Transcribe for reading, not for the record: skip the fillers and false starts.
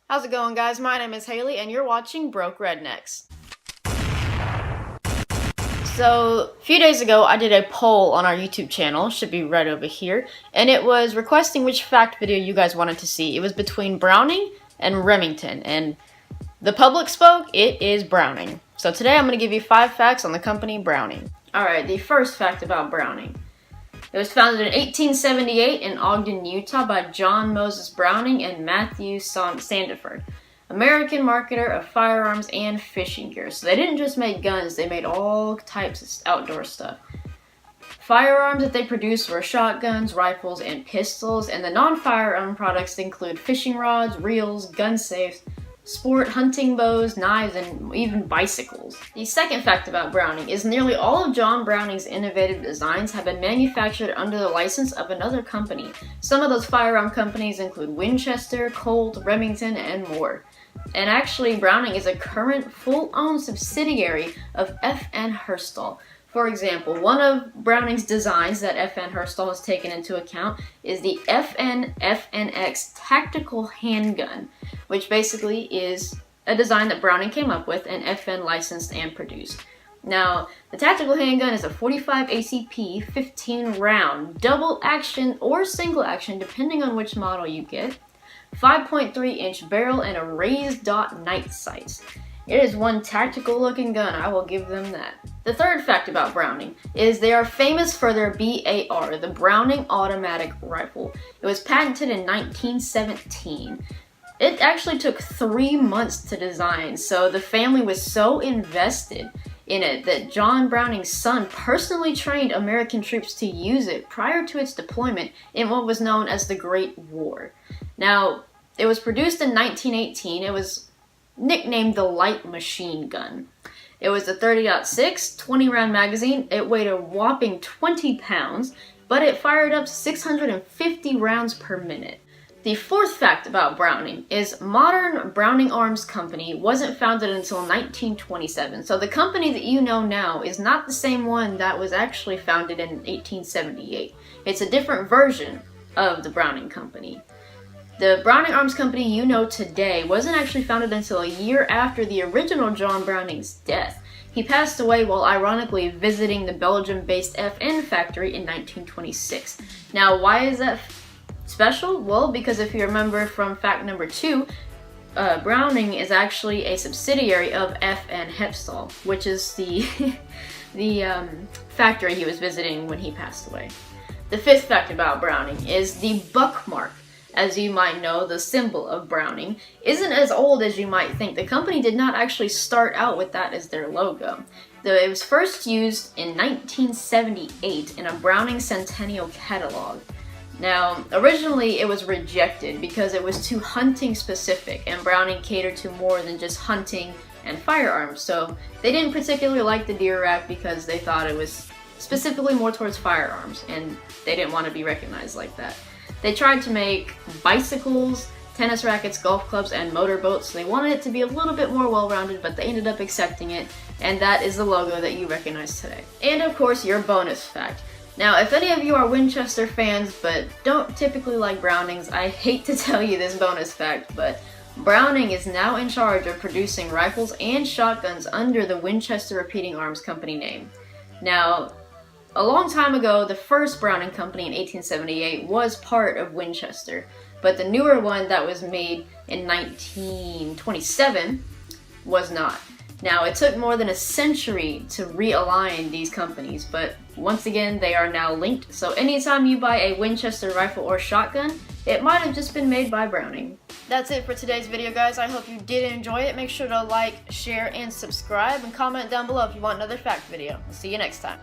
How's it going, guys? My name is Haley, and you're watching Broke Rednecks. So, a few days ago, I did a poll on our YouTube channel, should be right over here, and it was requesting which fact video you guys wanted to see. It was between Browning and Remington, and the public spoke, it is Browning. So today I'm going to give you 5 facts on the company Browning. Alright, the first fact about Browning. It was founded in 1878 in Ogden, Utah by John Moses Browning and Matthew Sandiford, American marketer of firearms and fishing gear. So they didn't just make guns, they made all types of outdoor stuff. Firearms that they produced were shotguns, rifles, and pistols, and the non-firearm products include fishing rods, reels, gun safes, sport hunting bows, knives, and even bicycles. The second fact about Browning is nearly all of John Browning's innovative designs have been manufactured under the license of another company. Some of those firearm companies include Winchester, Colt, Remington, and more. And actually, Browning is a current full-owned subsidiary of F.N. Herstal. For example, one of Browning's designs that F.N. Herstal has taken into account is the FN FNX tactical handgun, which basically is a design that Browning came up with and FN licensed and produced. Now, the tactical handgun is a 45 ACP 15 round, double action or single action depending on which model you get, 5.3 inch barrel and a raised dot night sights. It is one tactical looking gun, I will give them that. The third fact about Browning is they are famous for their BAR, the Browning Automatic Rifle. It was patented in 1917. It actually took 3 months to design, so the family was so invested in it that John Browning's son personally trained American troops to use it prior to its deployment in what was known as the Great War. Now, it was produced in 1918. It was nicknamed the light machine gun. It was a 30-06 20-round magazine. It weighed a whopping 20 pounds, but it fired up 650 rounds per minute. The fourth fact about Browning is modern Browning Arms Company wasn't founded until 1927, so the company that you know now is not the same one that was actually founded in 1878. It's a different version of the Browning Company. The Browning Arms Company you know today wasn't actually founded until a year after the original John Browning's death. He passed away while ironically visiting the Belgium-based FN factory in 1926. Now, why is that special? Well, because if you remember from fact number 2, Browning is actually a subsidiary of F.N. Herstal, which is the factory he was visiting when he passed away. The fifth fact about Browning is the buck mark. As you might know, the symbol of Browning isn't as old as you might think. The company did not actually start out with that as their logo. It was first used in 1978 in a Browning Centennial catalog. Now, originally it was rejected because it was too hunting specific, and Browning catered to more than just hunting and firearms, so they didn't particularly like the deer rack because they thought it was specifically more towards firearms, and they didn't want to be recognized like that. They tried to make bicycles, tennis rackets, golf clubs, and motorboats, so they wanted it to be a little bit more well-rounded, but they ended up accepting it, and that is the logo that you recognize today. And of course, your bonus fact. Now, if any of you are Winchester fans but don't typically like Brownings, I hate to tell you this bonus fact, but Browning is now in charge of producing rifles and shotguns under the Winchester Repeating Arms Company name. Now, a long time ago, the first Browning Company in 1878 was part of Winchester, but the newer one that was made in 1927 was not. Now, it took more than a century to realign these companies, but once again, they are now linked, so anytime you buy a Winchester rifle or shotgun, it might have just been made by Browning. That's it for today's video, guys. I hope you did enjoy it. Make sure to like, share, and subscribe, and comment down below if you want another fact video. I'll see you next time.